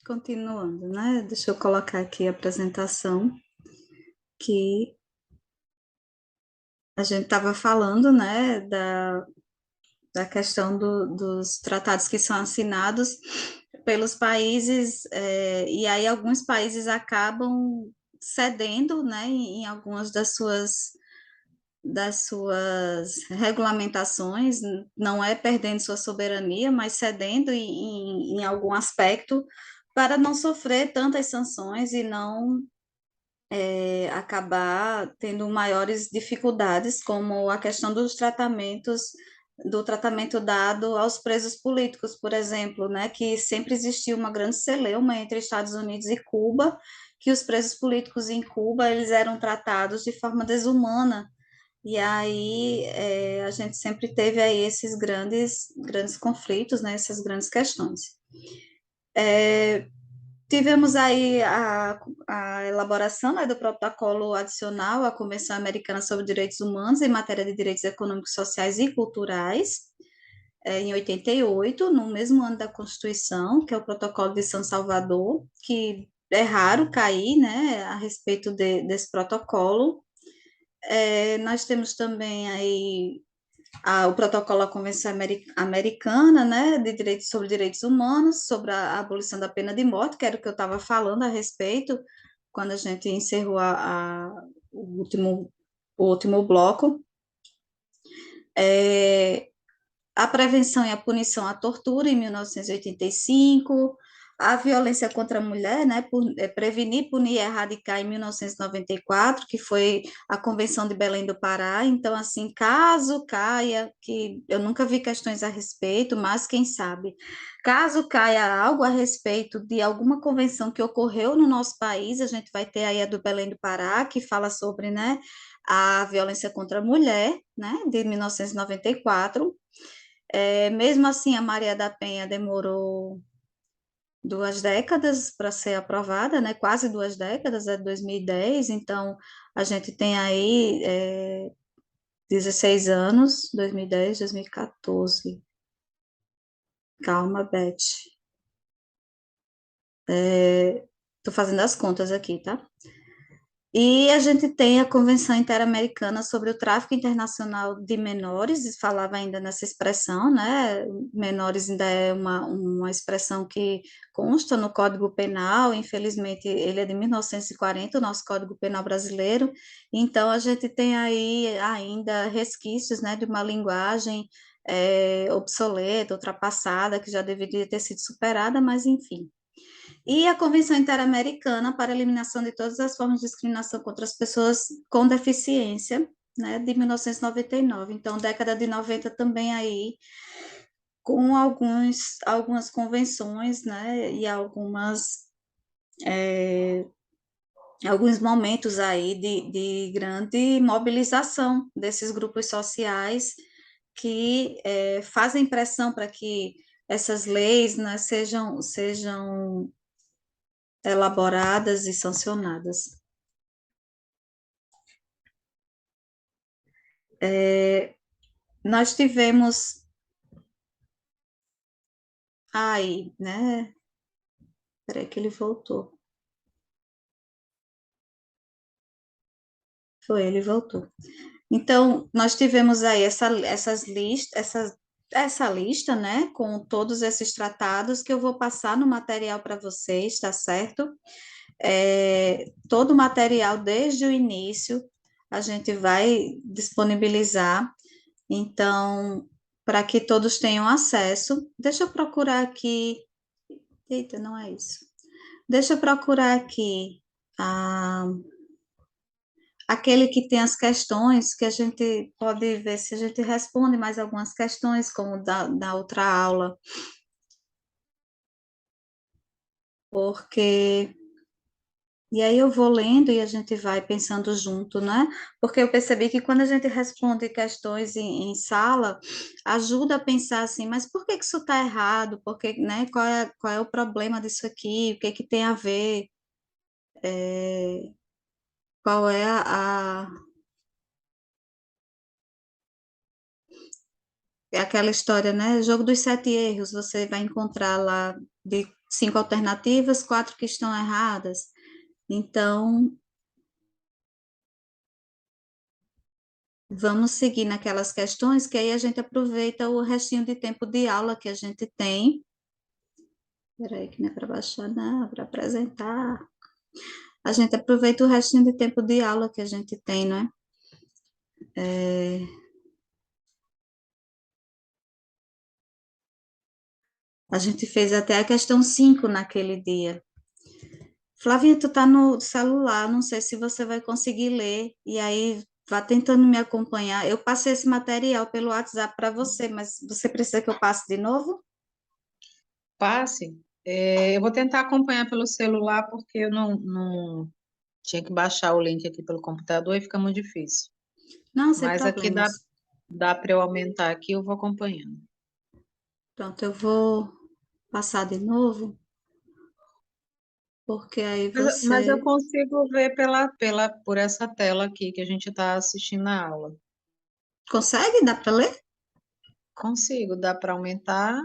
Continuando, né? Deixa eu colocar aqui a apresentação que a gente estava falando, né, da questão dos tratados que são assinados pelos países, e aí alguns países acabam cedendo, né, em algumas das suas regulamentações, não é perdendo sua soberania, mas cedendo em algum aspecto para não sofrer tantas sanções e não acabar tendo maiores dificuldades, como a questão dos tratamentos, do tratamento dado aos presos políticos, por exemplo, né, que sempre existiu uma grande celeuma entre Estados Unidos e Cuba, que os presos políticos em Cuba, eles eram tratados de forma desumana, e aí a gente sempre teve aí esses grandes conflitos, né, essas grandes questões. Tivemos aí a elaboração, né, do protocolo adicional à Convenção Americana sobre Direitos Humanos em matéria de direitos econômicos, sociais e culturais, em 88, no mesmo ano da Constituição, que é o Protocolo de São Salvador, que é raro cair, né, a respeito desse protocolo. Nós temos também aí o protocolo à Convenção Americana, né, de direitos sobre direitos humanos, sobre a abolição da pena de morte, que era o que eu estava falando a respeito, quando a gente encerrou o último bloco. É, a prevenção e a punição à tortura, em 1985, a violência contra a mulher, né, prevenir, punir e erradicar, em 1994, que foi a Convenção de Belém do Pará. Então, assim, caso caia, que eu nunca vi questões a respeito, mas quem sabe, caso caia algo a respeito de alguma convenção que ocorreu no nosso país, a gente vai ter aí a do Belém do Pará, que fala sobre, né, a violência contra a mulher, né, de 1994. Mesmo assim, a Maria da Penha demorou 2 décadas para ser aprovada, né? Quase 2 décadas, é 2010, então a gente tem aí 16 anos, 2010, 2014. Calma, Beth. Estou fazendo as contas aqui, tá? E a gente tem a Convenção Interamericana sobre o Tráfico Internacional de Menores, falava ainda nessa expressão, né? Menores ainda é uma expressão que consta no Código Penal, infelizmente ele é de 1940, o nosso Código Penal brasileiro, então a gente tem aí ainda resquícios, né, de uma linguagem obsoleta, ultrapassada, que já deveria ter sido superada, mas enfim. E a Convenção Interamericana para a Eliminação de Todas as Formas de Discriminação contra as Pessoas com Deficiência, né, de 1999. Então, década de 90 também aí, com algumas convenções, né, e alguns momentos aí de grande mobilização desses grupos sociais que fazem pressão para que essas leis, né, sejam elaboradas e sancionadas. Nós tivemos aí, né? Peraí que ele voltou. Foi, ele voltou. Então, nós tivemos aí essa lista, né, com todos esses tratados que eu vou passar no material para vocês, tá certo? Todo o material desde o início a gente vai disponibilizar, então, para que todos tenham acesso. Deixa eu procurar aqui. Eita, não é isso. Deixa eu procurar aqui ah, aquele que tem as questões, que a gente pode ver se a gente responde mais algumas questões, como da outra aula, porque. E aí eu vou lendo e a gente vai pensando junto, né? Porque eu percebi que quando a gente responde questões em sala, ajuda a pensar assim, mas por que que isso está errado? Porque, né? Qual é o problema disso aqui? O que que tem a ver? É, qual é é aquela história, né? Jogo dos 7 erros, você vai encontrar lá de 5 alternativas, 4 que estão erradas. Então, vamos seguir naquelas questões, que aí a gente aproveita o restinho de tempo de aula que a gente tem. Peraí, que não é para baixar, não, para apresentar. A gente aproveita o restinho de tempo de aula que a gente tem, não é? A gente fez até a questão 5 naquele dia. Flavinha, tu tá no celular, não sei se você vai conseguir ler, e aí vá tentando me acompanhar. Eu passei esse material pelo WhatsApp para você, mas você precisa que eu passe de novo? Passe. Eu vou tentar acompanhar pelo celular, porque eu não tinha que baixar o link aqui pelo computador e fica muito difícil. Não, sem Mas aqui problemas. dá para eu aumentar aqui, eu vou acompanhando. Pronto, eu vou passar de novo, porque aí Mas eu você consigo ver por essa tela aqui que a gente está assistindo a aula. consegue? Dá para ler? Consigo, dá para aumentar.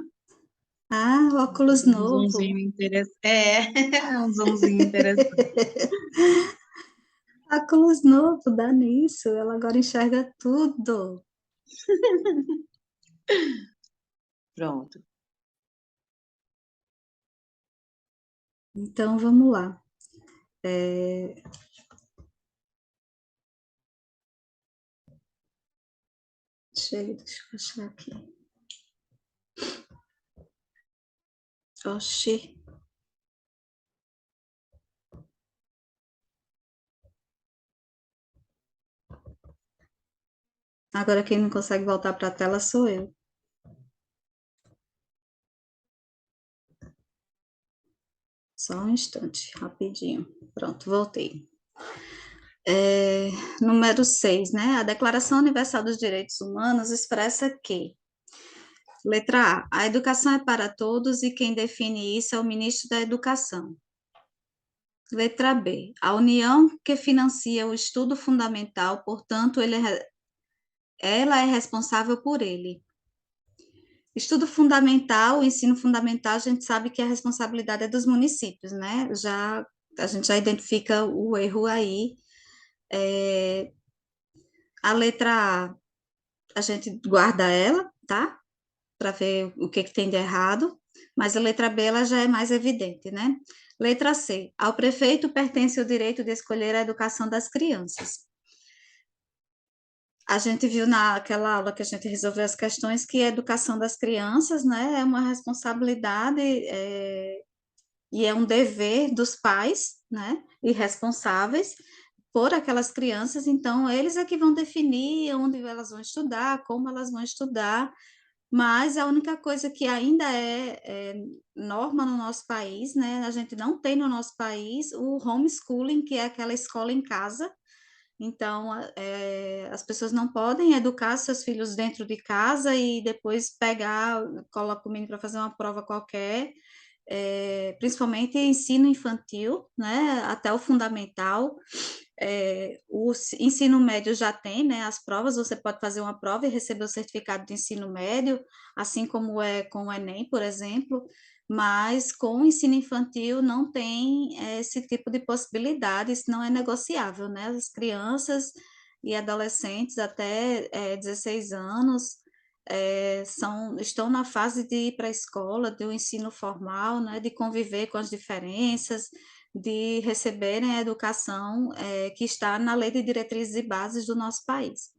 Ah, óculos Um novo. zoomzinho interessante. Um zoomzinho interessante. Óculos novo, dá nisso. Ela agora enxerga tudo. Pronto. Então, vamos lá. É, deixa eu achar aqui. Oxi. Agora quem não consegue voltar para a tela sou eu. Só um instante, rapidinho. Pronto, voltei. É, número 6, né? A Declaração Universal dos Direitos Humanos expressa que, letra A educação é para todos e quem define isso é o ministro da Educação. Letra B, a União que financia o estudo fundamental, portanto, ela é responsável por ele. Estudo fundamental, o ensino fundamental, a gente sabe que a responsabilidade é dos municípios, né? A gente já identifica o erro aí. É, a letra a gente guarda ela, tá? Para ver o que tem de errado, mas a letra B ela já é mais evidente, né? Letra C, ao prefeito pertence o direito de escolher a educação das crianças. A gente viu naquela aula que a gente resolveu as questões que a educação das crianças, né, é uma responsabilidade e é um dever dos pais, né, e responsáveis por aquelas crianças, então eles é que vão definir onde elas vão estudar, como elas vão estudar, mas a única coisa que ainda é norma no nosso país, né, a gente não tem no nosso país o homeschooling, que é aquela escola em casa, então, as pessoas não podem educar seus filhos dentro de casa e depois pegar, coloca o menino para fazer uma prova qualquer, principalmente ensino infantil, né, até o fundamental. O ensino médio já tem, né, as provas, você pode fazer uma prova e receber o certificado de ensino médio, assim como é com o Enem, por exemplo, mas com o ensino infantil não tem esse tipo de possibilidade, isso não é negociável, né? As crianças e adolescentes até 16 anos estão na fase de ir para a escola, do ensino formal, né? De conviver com as diferenças, de receberem a educação que está na Lei de Diretrizes e Bases do nosso país.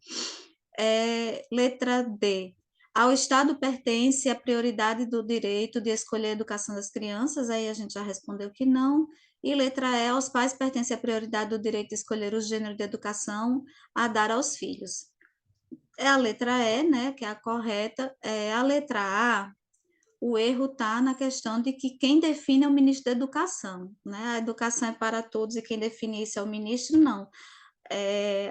Letra D. Ao Estado pertence a prioridade do direito de escolher a educação das crianças, aí a gente já respondeu que não. E letra E, aos pais pertence a prioridade do direito de escolher o gênero de educação a dar aos filhos. É a letra E, né, que é a correta. A letra A, o erro está na questão de que quem define é o ministro da Educação, né? A educação é para todos e quem define isso é o ministro, não.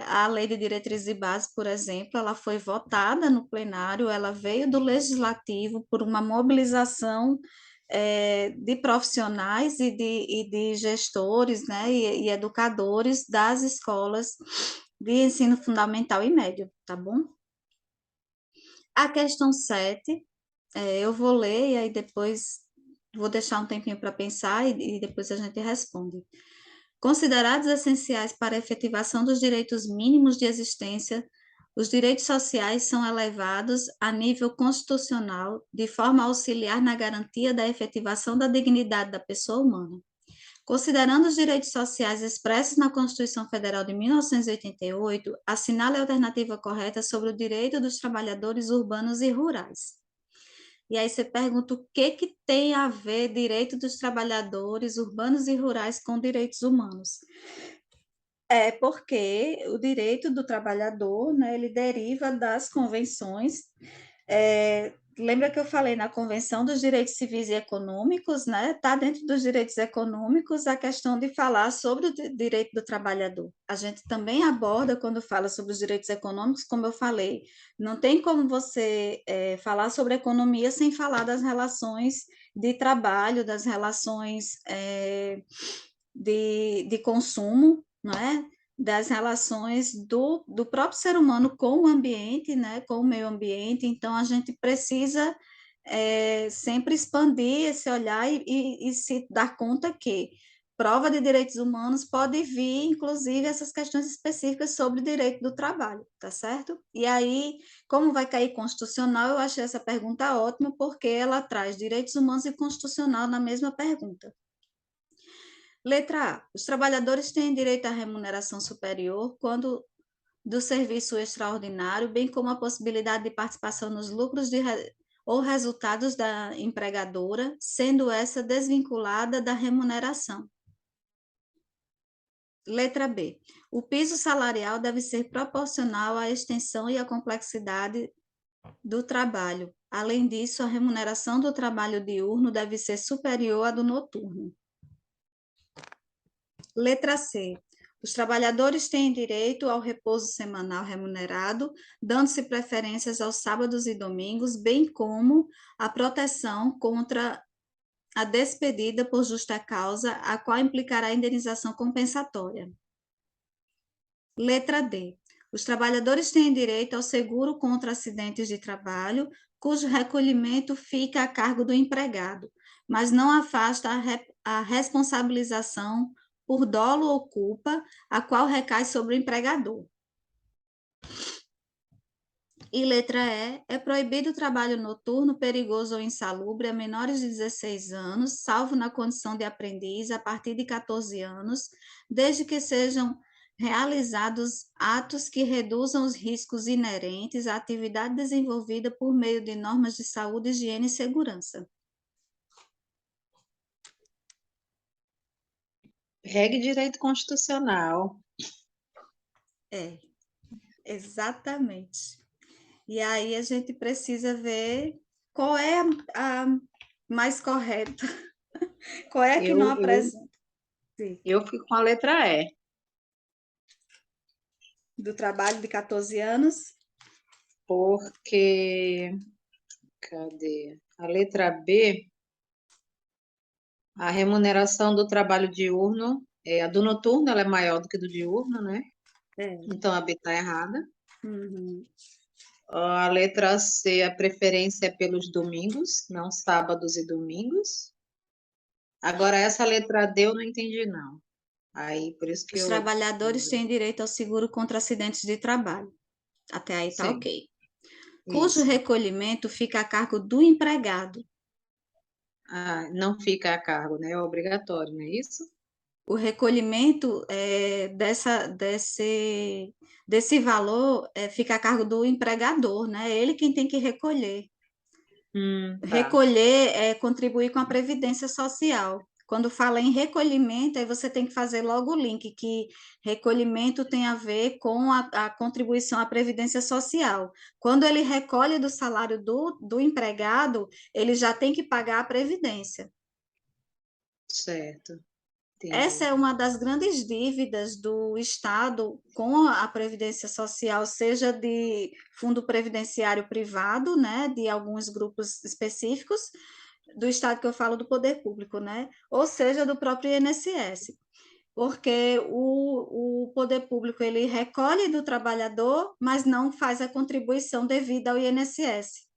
A Lei de Diretrizes e Bases, por exemplo, ela foi votada no plenário, ela veio do Legislativo por uma mobilização de profissionais e de gestores, né, e educadores das escolas de ensino fundamental e médio, tá bom? A questão 7, eu vou ler e aí depois vou deixar um tempinho para pensar e depois a gente responde. Considerados essenciais para a efetivação dos direitos mínimos de existência, os direitos sociais são elevados a nível constitucional, de forma a auxiliar na garantia da efetivação da dignidade da pessoa humana. Considerando os direitos sociais expressos na Constituição Federal de 1988, assinale a alternativa correta sobre o direito dos trabalhadores urbanos e rurais. E aí você pergunta o que tem a ver direito dos trabalhadores urbanos e rurais com direitos humanos? É porque o direito do trabalhador, né, ele deriva das convenções. Lembra que eu falei na Convenção dos Direitos Civis e Econômicos, né? Está dentro dos direitos econômicos a questão de falar sobre o direito do trabalhador. A gente também aborda quando fala sobre os direitos econômicos, como eu falei, não tem como você falar sobre economia sem falar das relações de trabalho, das relações de consumo, não é? Das relações do próprio ser humano com o ambiente, né? Com o meio ambiente. Então, a gente precisa sempre expandir esse olhar e se dar conta que prova de direitos humanos pode vir, inclusive, essas questões específicas sobre direito do trabalho, tá certo? E aí, como vai cair constitucional, eu achei essa pergunta ótima, porque ela traz direitos humanos e constitucional na mesma pergunta. Letra A. Os trabalhadores têm direito à remuneração superior quando do serviço extraordinário, bem como a possibilidade de participação nos lucros ou resultados da empregadora, sendo essa desvinculada da remuneração. Letra B. O piso salarial deve ser proporcional à extensão e à complexidade do trabalho. Além disso, a remuneração do trabalho diurno deve ser superior à do noturno. Letra C. Os trabalhadores têm direito ao repouso semanal remunerado, dando-se preferências aos sábados e domingos, bem como a proteção contra a despedida por justa causa, a qual implicará indenização compensatória. Letra D. Os trabalhadores têm direito ao seguro contra acidentes de trabalho, cujo recolhimento fica a cargo do empregado, mas não afasta a responsabilização por dolo ou culpa, a qual recai sobre o empregador. E letra E, é proibido o trabalho noturno, perigoso ou insalubre a menores de 16 anos, salvo na condição de aprendiz a partir de 14 anos, desde que sejam realizados atos que reduzam os riscos inerentes à atividade desenvolvida por meio de normas de saúde, higiene e segurança. Regue direito constitucional. Exatamente. E aí a gente precisa ver qual é a mais correta, qual é a que não apresenta. Eu fico com a letra E. Do trabalho de 14 anos. Porque, cadê? A letra B, a remuneração do trabalho diurno, a do noturno ela é maior do que do diurno, né? Então a B está errada. Uhum. A letra C, a preferência é pelos domingos, não sábados e domingos. Agora, essa letra D eu não entendi, não. Aí, por isso que Os trabalhadores têm direito ao seguro contra acidentes de trabalho. Até aí tá ok. Cujo recolhimento fica a cargo do empregado. Não fica a cargo, né? É obrigatório, não é isso? O recolhimento desse valor fica a cargo do empregador, né? Ele quem tem que recolher. Tá. Recolher é contribuir com a Previdência Social. Quando fala em recolhimento, aí você tem que fazer logo o link, que recolhimento tem a ver com a contribuição à Previdência Social. Quando ele recolhe do salário do empregado, ele já tem que pagar a Previdência. Certo. Entendi. Essa é uma das grandes dívidas do Estado com a Previdência Social, seja de fundo previdenciário privado, né, de alguns grupos específicos, do Estado que eu falo do poder público, né, ou seja, do próprio INSS. porque o poder público ele recolhe do trabalhador, mas não faz a contribuição devida ao INSS.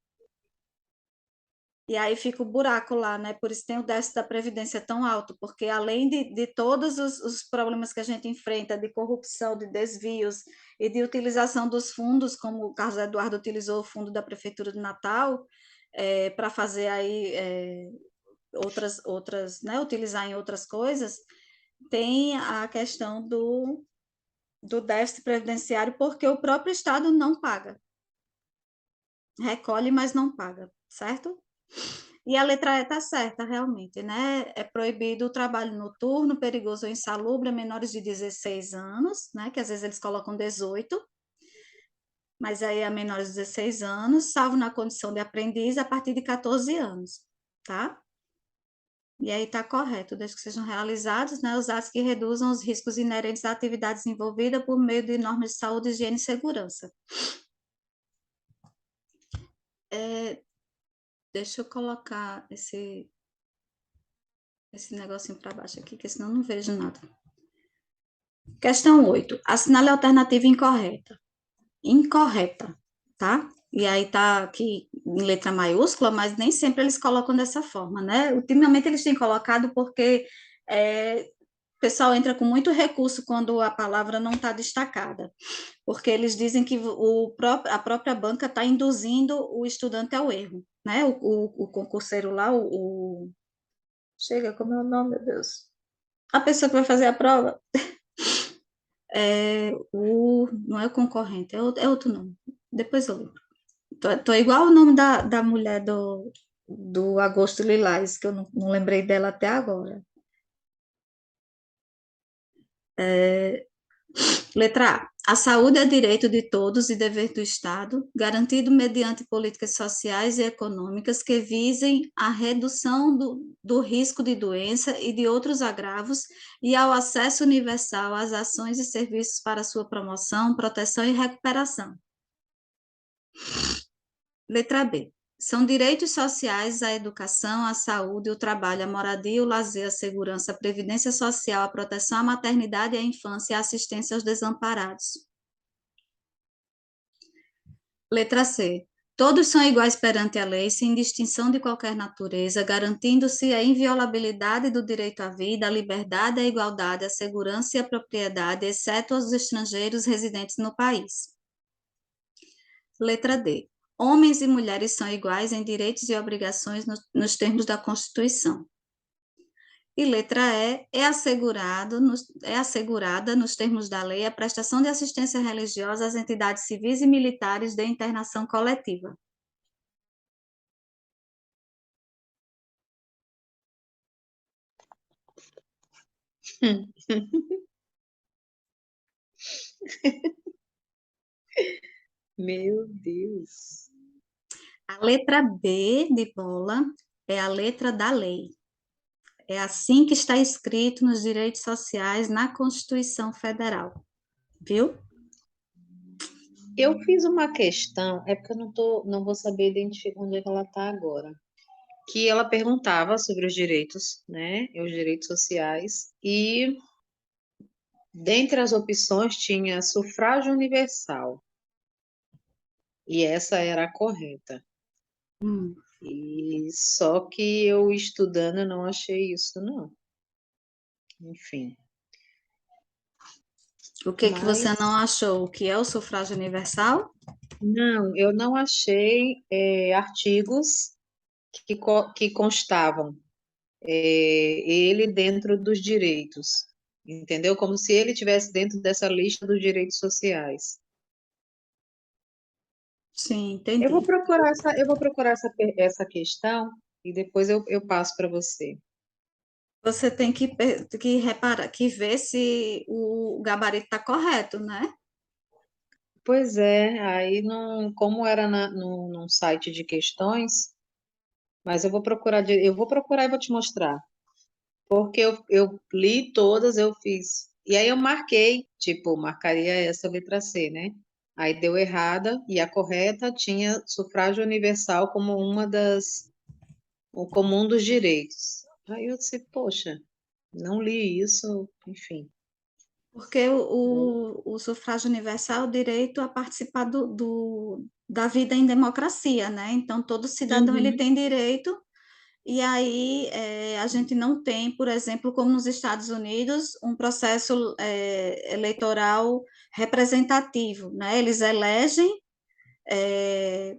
E aí fica o buraco lá, né? Por isso tem o déficit da Previdência tão alto, porque além de todos os problemas que a gente enfrenta, de corrupção, de desvios e de utilização dos fundos, como o Carlos Eduardo utilizou o fundo da Prefeitura de Natal, para fazer aí outras, né? Utilizar em outras coisas, tem a questão do déficit previdenciário, porque o próprio Estado não paga. Recolhe, mas não paga, certo? E a letra E está certa, realmente, né? É proibido o trabalho noturno, perigoso ou insalubre a menores de 16 anos, né? Que às vezes eles colocam 18, mas aí a menores de 16 anos, salvo na condição de aprendiz a partir de 14 anos, tá? E aí está correto, desde que sejam realizados, né, os atos que reduzam os riscos inerentes à atividade desenvolvida por meio de normas de saúde, higiene e segurança. Deixa eu colocar esse negocinho para baixo aqui, que senão eu não vejo nada. Questão 8. Assinale a alternativa incorreta. Incorreta, tá? E aí tá aqui em letra maiúscula, mas nem sempre eles colocam dessa forma, né? Ultimamente eles têm colocado porque o pessoal entra com muito recurso quando a palavra não está destacada, porque eles dizem que a própria banca está induzindo o estudante ao erro, né? O concurseiro lá, Chega, como é o nome, meu Deus? A pessoa que vai fazer a prova não é o concorrente, é outro nome. Depois eu lembro. Tô igual o nome da mulher do Agosto Lilás, que eu não lembrei dela até agora. Letra A. A saúde é direito de todos e dever do Estado, garantido mediante políticas sociais e econômicas que visem a redução do risco de doença e de outros agravos e ao acesso universal às ações e serviços para sua promoção, proteção e recuperação. Letra B. São direitos sociais a educação, a saúde, o trabalho, a moradia, o lazer, a segurança, a previdência social, a proteção à maternidade e à infância e a assistência aos desamparados. Letra C. Todos são iguais perante a lei, sem distinção de qualquer natureza, garantindo-se a inviolabilidade do direito à vida, à liberdade, à igualdade, à segurança e à propriedade, exceto aos estrangeiros residentes no país. Letra D. Homens e mulheres são iguais em direitos e obrigações nos termos da Constituição. E letra E, é assegurada, nos termos da lei, a prestação de assistência religiosa às entidades civis e militares de internação coletiva. Meu Deus. A letra B de bola é a letra da lei. É assim que está escrito nos direitos sociais na Constituição Federal. Viu? Eu fiz uma questão, é porque eu não vou saber identificar onde é que ela está agora. Que ela perguntava sobre os direitos, né? Os direitos sociais, e dentre as opções tinha sufrágio universal, e essa era a correta. Hum. E só que eu estudando eu não achei isso, não. Enfim. O que você Mas não achou? O que é o sufrágio universal? não, eu não achei artigos que constavam ele dentro dos direitos, entendeu? Como se ele tivesse dentro dessa lista dos direitos sociais. Sim, Eu vou entendi. procurar essa questão e depois eu passo para você. Você tem que reparar, que ver se o gabarito está correto, né? Pois é, aí não, como era num site de questões, mas eu vou procurar e vou te mostrar. Porque eu li todas, eu fiz. E aí eu marquei, tipo, marcaria essa letra C, né? Aí deu errada e a correta tinha sufrágio universal como como um dos direitos. Aí eu disse, poxa. Não li isso, enfim. Porque o sufrágio universal é o direito a participar da vida em democracia, né? Então, todo cidadão ele Uhum. tem direito, e aí a gente não tem, por exemplo, como nos Estados Unidos, um processo eleitoral representativo, né? Eles elegem é,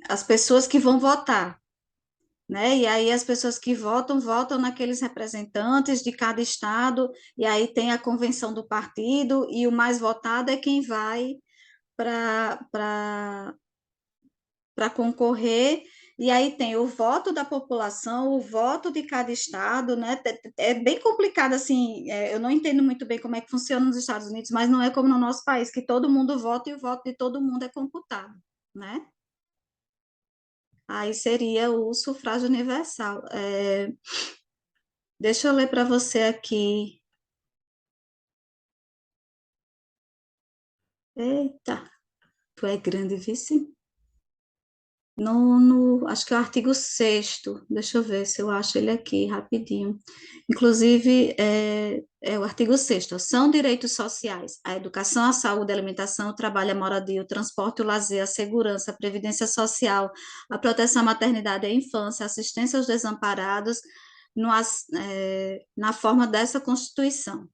as pessoas que vão votar, né? E aí as pessoas que votam, votam naqueles representantes de cada estado, e aí tem a convenção do partido, e o mais votado é quem vai para concorrer, e aí tem o voto da população, o voto de cada estado, né? É bem complicado, assim, eu não entendo muito bem como é que funciona nos Estados Unidos, mas não é como no nosso país, que todo mundo vota e o voto de todo mundo é computado, né? Aí seria o sufrágio universal. Deixa eu ler para você aqui. Eita, tu é grande, vice. Acho que é o artigo 6º. Deixa eu ver se eu acho ele aqui rapidinho. Inclusive, é o artigo 6º. São direitos sociais: a educação, a saúde, a alimentação, o trabalho, a moradia, o transporte, o lazer, a segurança, a previdência social, a proteção à maternidade e à infância, a assistência aos desamparados, na forma dessa Constituição.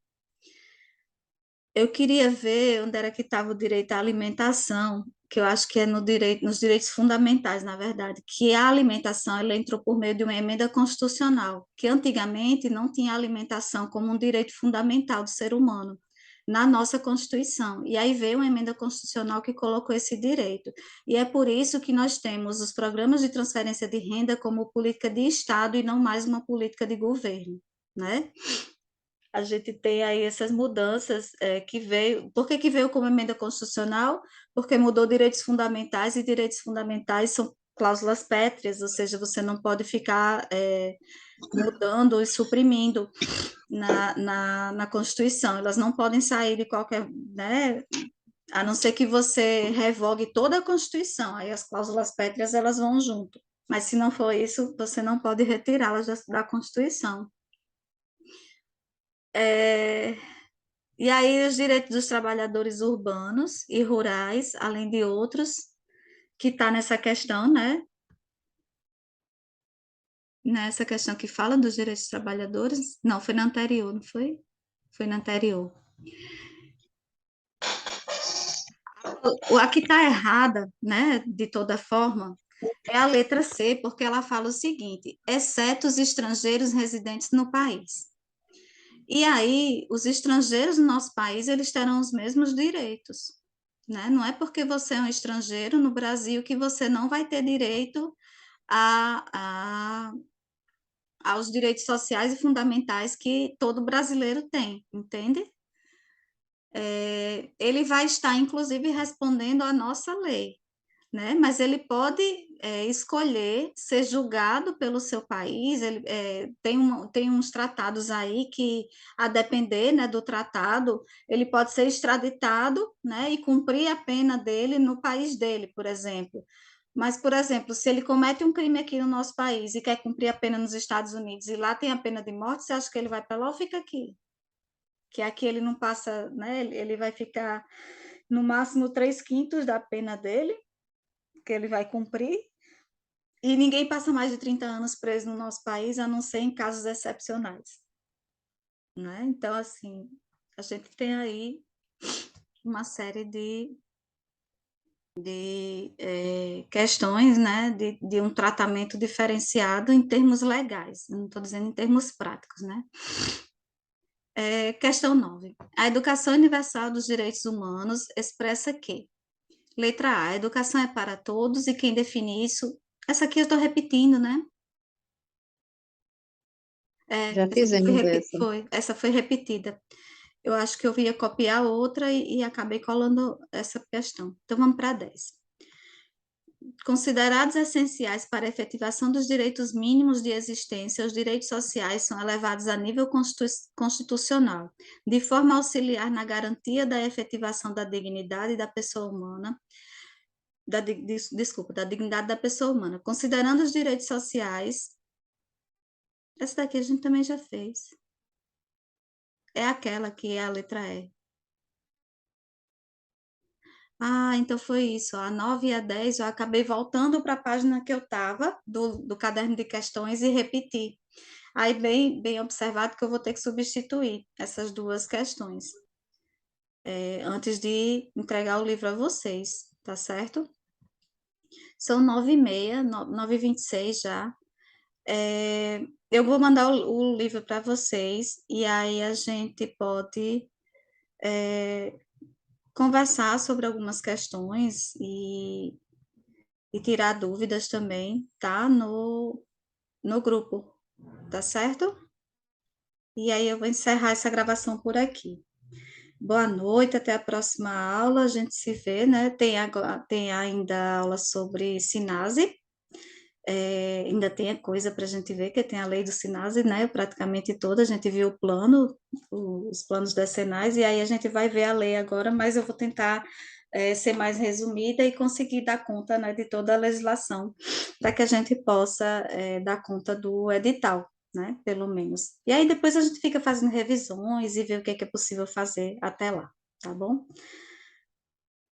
Eu queria ver onde era que estava o direito à alimentação, que eu acho que é no direito, nos direitos fundamentais, na verdade, que a alimentação ela entrou por meio de uma emenda constitucional, que antigamente não tinha alimentação como um direito fundamental do ser humano na nossa Constituição. E aí veio uma emenda constitucional que colocou esse direito. E é por isso que nós temos os programas de transferência de renda como política de Estado e não mais uma política de governo, né? A gente tem aí essas mudanças que veio. Por que veio como emenda constitucional? Porque mudou direitos fundamentais, e direitos fundamentais são cláusulas pétreas, ou seja, você não pode ficar mudando e suprimindo na Constituição, elas não podem sair de qualquer, né, a não ser que você revogue toda a Constituição, aí as cláusulas pétreas elas vão junto, mas se não for isso, você não pode retirá-las da Constituição. É, E aí, os direitos dos trabalhadores urbanos e rurais, além de outros, que está nessa questão, né? Nessa questão que fala dos direitos dos trabalhadores. Não, foi na anterior, não foi? Foi na anterior. A que está errada, né, de toda forma, é a letra C, porque ela fala o seguinte: exceto os estrangeiros residentes no país. E aí, os estrangeiros no nosso país, eles terão os mesmos direitos, né? Não é porque você é um estrangeiro no Brasil que você não vai ter direito a, a, aos direitos sociais e fundamentais que todo brasileiro tem, entende? Ele vai estar, inclusive, respondendo à nossa lei, né? Mas ele pode escolher ser julgado pelo seu país. Ele tem uns tratados aí que, a depender, né, do tratado, ele pode ser extraditado, né, e cumprir a pena dele no país dele, por exemplo. Mas, por exemplo, se ele comete um crime aqui no nosso país e quer cumprir a pena nos Estados Unidos e lá tem a pena de morte, você acha que ele vai para lá ou fica aqui? Que aqui ele não passa, né? Ele vai ficar no máximo 3/5 da pena dele, que ele vai cumprir, e ninguém passa mais de 30 anos preso no nosso país, a não ser em casos excepcionais, né? Então, assim, a gente tem aí uma série de questões, né, de um tratamento diferenciado em termos legais, não estou dizendo em termos práticos, né? Questão 9. A Educação Universal dos Direitos Humanos expressa que, letra A, a educação é para todos, e quem define isso, essa aqui eu estou repetindo, né? Já fizemos essa. Essa foi repetida. Eu acho que eu ia copiar outra e acabei colando essa questão. Então, vamos para 10. Considerados essenciais para a efetivação dos direitos mínimos de existência, os direitos sociais são elevados a nível constitucional, de forma a auxiliar na garantia da efetivação da dignidade da pessoa humana, da dignidade da pessoa humana, considerando os direitos sociais. Essa daqui a gente também já fez. É aquela que é a letra E. Ah, então foi isso. A 9 e a 10 eu acabei voltando para a página que eu estava, do caderno de questões, e repeti. Aí, bem observado que eu vou ter que substituir essas duas questões, antes de entregar o livro a vocês, tá certo? São 9h30, 9h26 já. Eu vou mandar o livro para vocês, e aí a gente pode conversar sobre algumas questões e tirar dúvidas também, tá? No grupo, tá certo? E aí eu vou encerrar essa gravação por aqui. Boa noite, até a próxima aula, a gente se vê, né? Tem ainda aula sobre Sinase, ainda tem a coisa para a gente ver, que tem a lei do Sinase, né? Praticamente toda, a gente viu o plano, os planos decenais, e aí a gente vai ver a lei agora, mas eu vou tentar ser mais resumida e conseguir dar conta, né, de toda a legislação, para que a gente possa dar conta do edital, né, pelo menos. E aí depois a gente fica fazendo revisões e ver o que é possível fazer até lá, tá bom?